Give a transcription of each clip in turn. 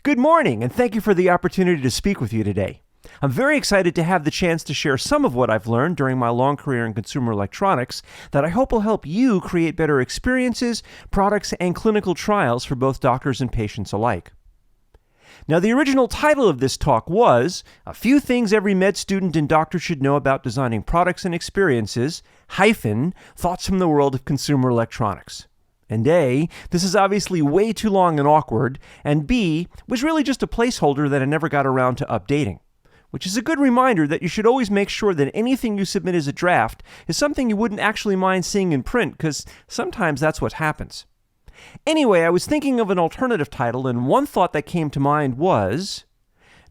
Good morning, and thank you for the opportunity to speak with you today. I'm very excited to have the chance to share some of what I've learned during my long career in consumer electronics that I hope will help you create better experiences, products, and clinical trials for both doctors and patients alike. Now, the original title of this talk was A Few Things Every Med Student and Doctor Should Know About Designing Products and Experiences, Thoughts from the World of Consumer Electronics. And A, this is obviously way too long and awkward, and B, was really just a placeholder that I never got around to updating. Which is a good reminder that you should always make sure that anything you submit as a draft is something you wouldn't actually mind seeing in print, because sometimes that's what happens. Anyway, I was thinking of an alternative title, and one thought that came to mind was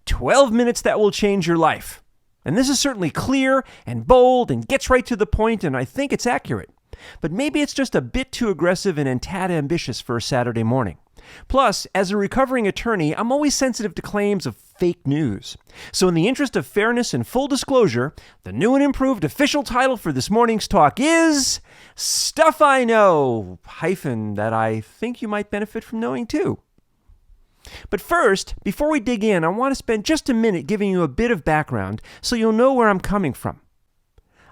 12 Minutes That Will Change Your Life. And this is certainly clear and bold and gets right to the point, and I think it's accurate. But maybe it's just a bit too aggressive and tad ambitious for a Saturday morning. Plus, as a recovering attorney, I'm always sensitive to claims of fake news. So in the interest of fairness and full disclosure, the new and improved official title for this morning's talk is Stuff I Know, that I think you might benefit from knowing too. But first, before we dig in, I want to spend just a minute giving you a bit of background so you'll know where I'm coming from.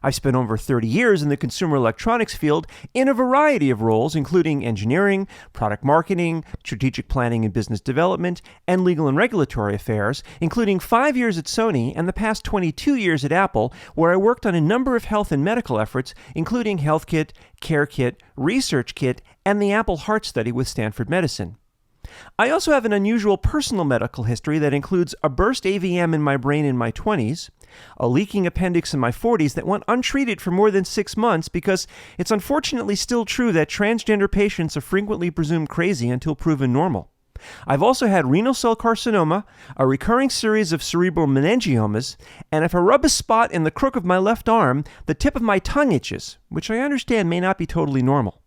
I've spent over 30 years in the consumer electronics field in a variety of roles, including engineering, product marketing, strategic planning and business development, and legal and regulatory affairs, including 5 years at Sony and the past 22 years at Apple, where I worked on a number of health and medical efforts, including HealthKit, CareKit, ResearchKit, and the Apple Heart Study with Stanford Medicine. I also have an unusual personal medical history that includes a burst AVM in my brain in my 20s, a leaking appendix in my 40s that went untreated for more than 6 months because it's unfortunately still true that transgender patients are frequently presumed crazy until proven normal. I've also had renal cell carcinoma, a recurring series of cerebral meningiomas, and if I rub a spot in the crook of my left arm, the tip of my tongue itches, which I understand may not be totally normal.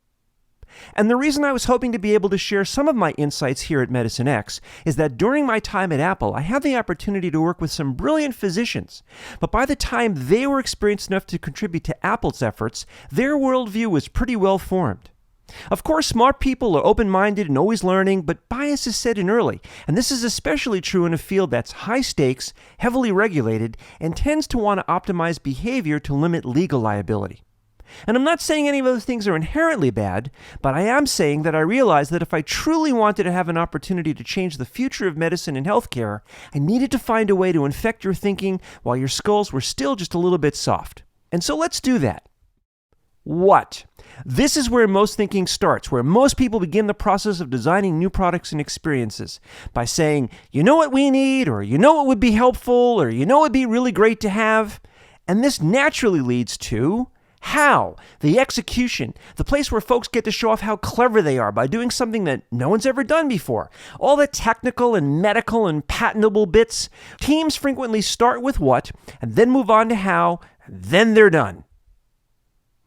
And the reason I was hoping to be able to share some of my insights here at Medicine X is that during my time at Apple, I had the opportunity to work with some brilliant physicians. But by the time they were experienced enough to contribute to Apple's efforts, their worldview was pretty well formed. Of course, smart people are open-minded and always learning, but bias is set in early, and this is especially true in a field that's high stakes, heavily regulated, and tends to want to optimize behavior to limit legal liability. And I'm not saying any of those things are inherently bad, but I am saying that I realized that if I truly wanted to have an opportunity to change the future of medicine and healthcare, I needed to find a way to infect your thinking while your skulls were still just a little bit soft. And so let's do that. What? This is where most thinking starts, where most people begin the process of designing new products and experiences by saying, you know what we need, or you know what would be helpful, or you know what would be really great to have. And this naturally leads to how? The execution, the place where folks get to show off how clever they are by doing something that no one's ever done before. All the technical and medical and patentable bits. Teams frequently start with what, and then move on to how, and then they're done.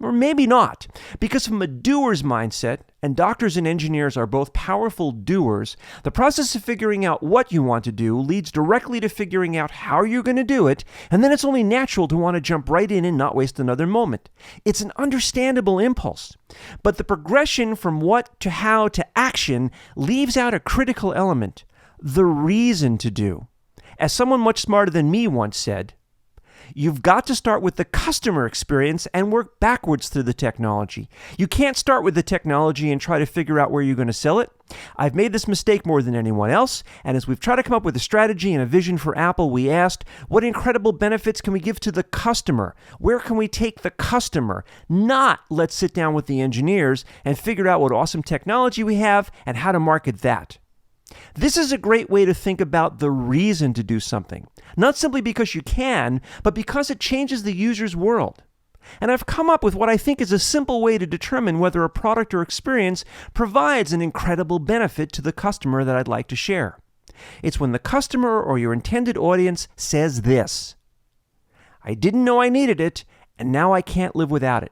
Or maybe not, because from a doer's mindset, and doctors and engineers are both powerful doers, the process of figuring out what you want to do leads directly to figuring out how you're going to do it, and then it's only natural to want to jump right in and not waste another moment. It's an understandable impulse. But the progression from what to how to action leaves out a critical element, the reason to do. As someone much smarter than me once said, you've got to start with the customer experience and work backwards through the technology. You can't start with the technology and try to figure out where you're going to sell it. I've made this mistake more than anyone else, and as we've tried to come up with a strategy and a vision for Apple, we asked, what incredible benefits can we give to the customer? Where can we take the customer? Not let's sit down with the engineers and figure out what awesome technology we have and how to market that. This is a great way to think about the reason to do something. Not simply because you can, but because it changes the user's world. And I've come up with what I think is a simple way to determine whether a product or experience provides an incredible benefit to the customer that I'd like to share. It's when the customer or your intended audience says this: I didn't know I needed it, and now I can't live without it.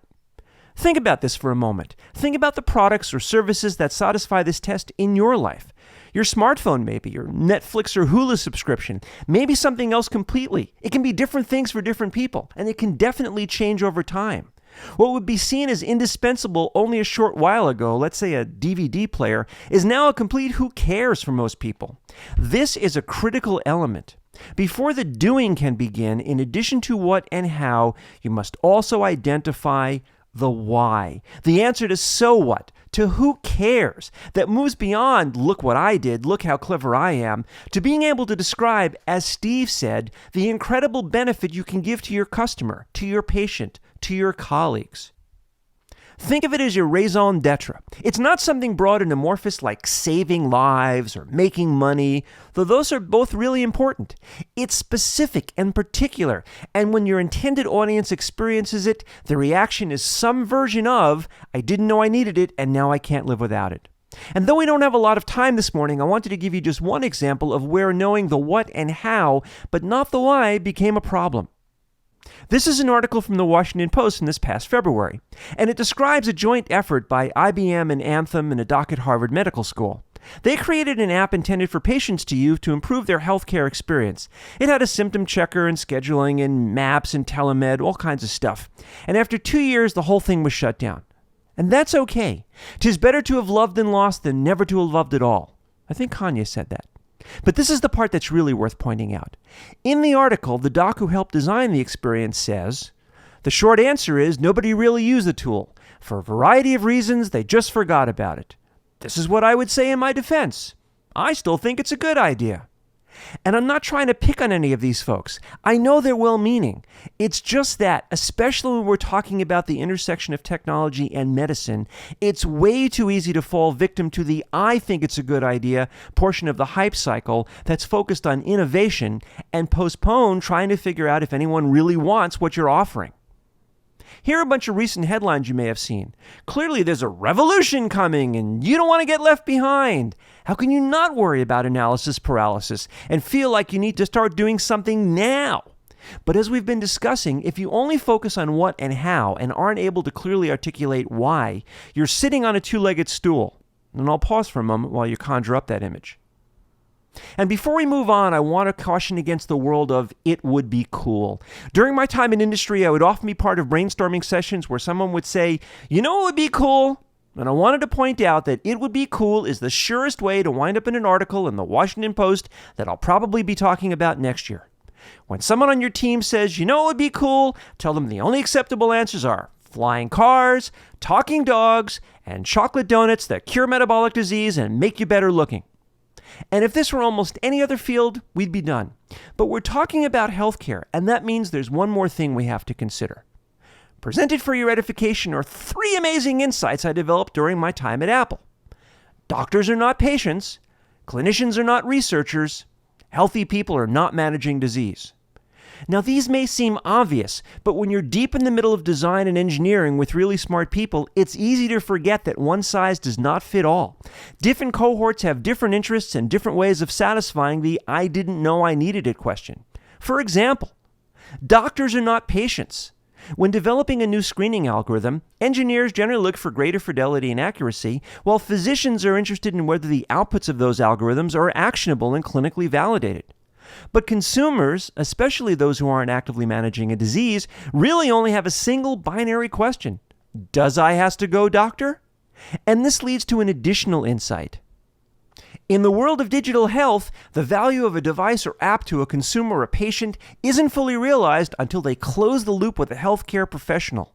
Think about this for a moment. Think about the products or services that satisfy this test in your life. Your smartphone maybe, your Netflix or Hulu subscription, maybe something else completely. It can be different things for different people, and it can definitely change over time. What would be seen as indispensable only a short while ago, let's say a DVD player, is now a complete who cares for most people. This is a critical element. Before the doing can begin, in addition to what and how, you must also identify the why. The answer to so what, to who cares, that moves beyond look what I did, look how clever I am, to being able to describe, as Steve said, the incredible benefit you can give to your customer, to your patient, to your colleagues. Think of it as your raison d'etre. It's not something broad and amorphous like saving lives or making money, though those are both really important. It's specific and particular, and when your intended audience experiences it, the reaction is some version of, I didn't know I needed it, and now I can't live without it. And though we don't have a lot of time this morning, I wanted to give you just one example of where knowing the what and how, but not the why, became a problem. This is an article from the Washington Post in this past February, and it describes a joint effort by IBM and Anthem and a doc at Harvard Medical School. They created an app intended for patients to use to improve their healthcare experience. It had a symptom checker and scheduling and maps and telemed, all kinds of stuff. And after 2 years, the whole thing was shut down. And that's okay. 'Tis better to have loved and lost than never to have loved at all. I think Kanye said that. But this is the part that's really worth pointing out. In the article, the doc who helped design the experience says, the short answer is nobody really used the tool. For a variety of reasons, they just forgot about it. This is what I would say in my defense. I still think it's a good idea. And I'm not trying to pick on any of these folks. I know they're well-meaning. It's just that, especially when we're talking about the intersection of technology and medicine, it's way too easy to fall victim to the I think it's a good idea portion of the hype cycle that's focused on innovation and postpone trying to figure out if anyone really wants what you're offering. Here are a bunch of recent headlines you may have seen. Clearly there's a revolution coming and you don't want to get left behind. How can you not worry about analysis paralysis and feel like you need to start doing something now? But as we've been discussing, if you only focus on what and how and aren't able to clearly articulate why, you're sitting on a two-legged stool. And I'll pause for a moment while you conjure up that image. And before we move on, I want to caution against the world of it would be cool. During my time in industry, I would often be part of brainstorming sessions where someone would say, you know what would be cool? And I wanted to point out that it would be cool is the surest way to wind up in an article in the Washington Post that I'll probably be talking about next year. When someone on your team says, you know what would be cool, tell them the only acceptable answers are flying cars, talking dogs, and chocolate donuts that cure metabolic disease and make you better looking. And if this were almost any other field, we'd be done. But we're talking about healthcare, and that means there's one more thing we have to consider. Presented for your edification are 3 amazing insights I developed during my time at Apple. Doctors are not patients. Clinicians are not researchers. Healthy people are not managing disease. Now, these may seem obvious, but when you're deep in the middle of design and engineering with really smart people, it's easy to forget that one size does not fit all. Different cohorts have different interests and different ways of satisfying the I didn't know I needed it question. For example, doctors are not patients. When developing a new screening algorithm, engineers generally look for greater fidelity and accuracy, while physicians are interested in whether the outputs of those algorithms are actionable and clinically validated. But consumers, especially those who aren't actively managing a disease, really only have a single binary question. Does I has to go, doctor? And this leads to an additional insight. In the world of digital health, the value of a device or app to a consumer or a patient isn't fully realized until they close the loop with a healthcare professional.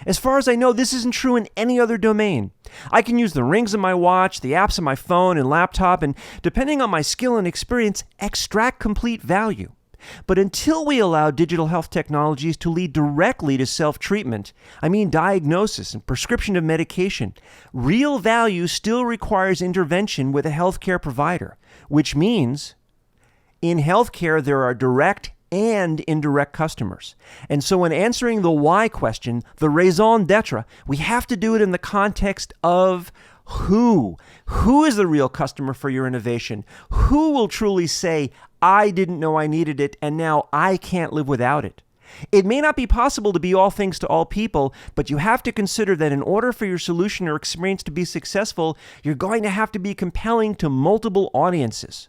As far as I know, this isn't true in any other domain. I can use the rings of my watch, the apps on my phone and laptop, and depending on my skill and experience, extract complete value. But until we allow digital health technologies to lead directly to self-treatment, I mean diagnosis and prescription of medication, real value still requires intervention with a healthcare provider, which means in healthcare there are direct and indirect customers. And so when answering the why question, the raison d'etre, we have to do it in the context of who. Who is the real customer for your innovation? Who will truly say, I didn't know I needed it, and now I can't live without it? It may not be possible to be all things to all people, but you have to consider that in order for your solution or experience to be successful, you're going to have to be compelling to multiple audiences.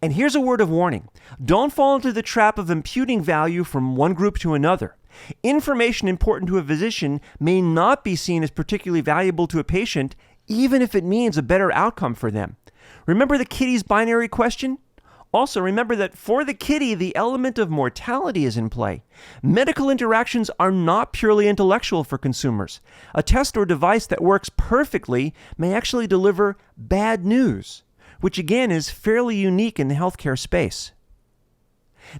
And here's a word of warning. Don't fall into the trap of imputing value from one group to another. Information important to a physician may not be seen as particularly valuable to a patient, even if it means a better outcome for them. Remember the kitty's binary question? Also, remember that for the kitty, the element of mortality is in play. Medical interactions are not purely intellectual for consumers. A test or device that works perfectly may actually deliver bad news, which again is fairly unique in the healthcare space.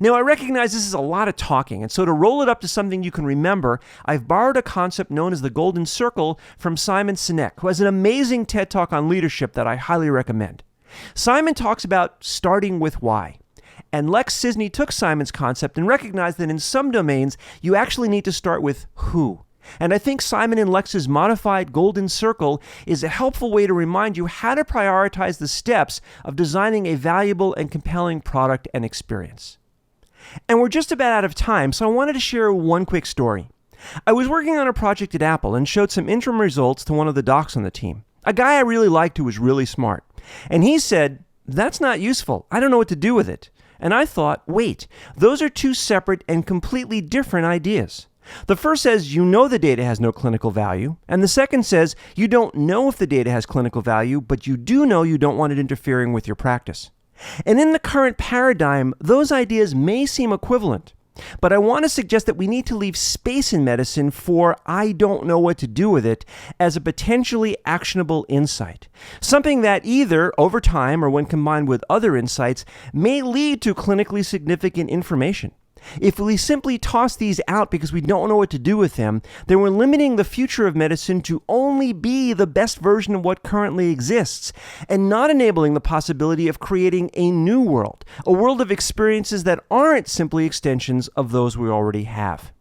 Now, I recognize this is a lot of talking, and so to roll it up to something you can remember, I've borrowed a concept known as the Golden Circle from Simon Sinek, who has an amazing TED Talk on leadership that I highly recommend. Simon talks about starting with why. And Lex Sisney took Simon's concept and recognized that in some domains, you actually need to start with who. And I think Simon and Lex's modified Golden Circle is a helpful way to remind you how to prioritize the steps of designing a valuable and compelling product and experience. And we're just about out of time, so I wanted to share one quick story. I was working on a project at Apple and showed some interim results to one of the docs on the team, a guy I really liked who was really smart. And he said, "That's not useful. I don't know what to do with it." And I thought, wait, those are two separate and completely different ideas. The first says you know the data has no clinical value, and the second says you don't know if the data has clinical value, but you do know you don't want it interfering with your practice. And in the current paradigm, those ideas may seem equivalent, but I want to suggest that we need to leave space in medicine for "I don't know what to do with it" as a potentially actionable insight. Something that either, over time or when combined with other insights, may lead to clinically significant information. If we simply toss these out because we don't know what to do with them, then we're limiting the future of medicine to only be the best version of what currently exists, and not enabling the possibility of creating a new world, a world of experiences that aren't simply extensions of those we already have.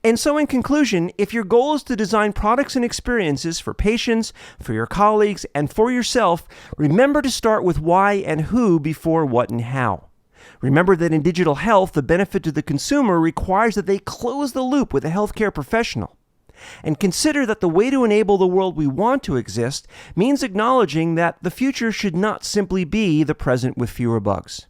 And so in conclusion, if your goal is to design products and experiences for patients, for your colleagues, and for yourself, remember to start with why and who before what and how. Remember that in digital health, the benefit to the consumer requires that they close the loop with a healthcare professional. And consider that the way to enable the world we want to exist means acknowledging that the future should not simply be the present with fewer bugs.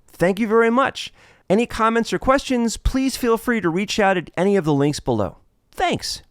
Thank you very much. Any comments or questions, please feel free to reach out at any of the links below. Thanks.